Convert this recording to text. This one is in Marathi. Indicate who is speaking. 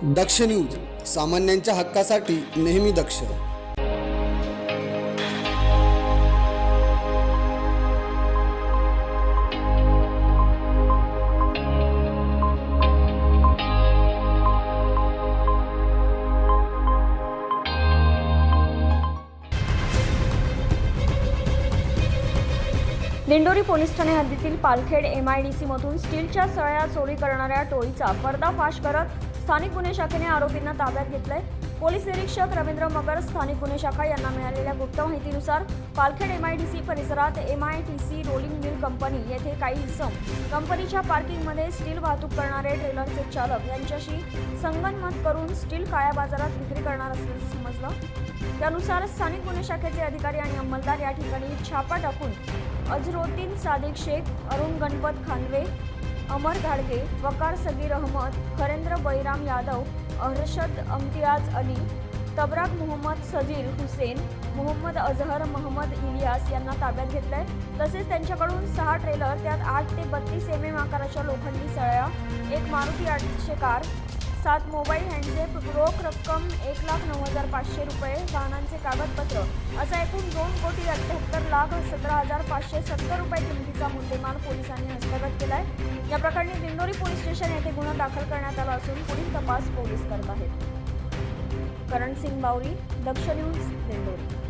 Speaker 1: दक्ष न्यूज, सामान्यांच्या हक्कासाठी नेहमी दक्ष.
Speaker 2: दिंडोरी पोलीस ठाणे हद्दीतील पालखेड MIDC मधून स्टीलच्या सळ्या चोरी करणाऱ्या टोळीचा पर्दाफाश करत स्थानिक गुन्हे शाखेने आरोपींना ताब्यात घेतलंय. पोलीस निरीक्षक रवींद्र मगर, स्थानिक गुन्हे शाखा यांना मिळालेल्या गुप्त माहितीनुसार पालखेड MIDC परिसरात MITC रोलिंग मिल कंपनी येथे काही इसम कंपनीच्या पार्किंगमध्ये स्टील वाहतूक करणारे ट्रेलरचे चालक यांच्याशी संगनमत करून स्टील काळ्या बाजारात विक्री करणार असल्याचं समजलं. त्यानुसार स्थानिक गुन्हे शाखेचे अधिकारी आणि अंमलदार या ठिकाणी छापा टाकून अजरोद्दीन सादिक शेख, अरुण गणपत खानवे, अमर घाडगे, वकार सगीर अहमद, हरेंद्र बैराम यादव, अरशद इम्तियाज अली, तबराक मोहम्मद सजीर हुसेन, मोहम्मद अजहर महम्मद इलियास यांना ताब्यात घेतलंय. तसेच त्यांच्याकडून 6 ट्रेलर, त्यात 8 ते 32 mm आकाराच्या लोखंडी सळ्या, एक मारुती 800 कार, 7 मोबाईल हँडसेट, रोख रक्कम 1,09,500 रुपये, वाहनांचे कागदपत्र असा एकूण 2,78,17,570 रुपये किमतीचा मुद्देमाल पोलिसांनी हस्तगत केलाय. या प्रकरणी दिंडोरी पोलीस स्टेशन येथे गुन्हा दाखल करण्यात आला असून पुढील तपास पोलीस करत आहेत. करण सिंग बावरी, दक्ष न्यूज, दिंडोरी.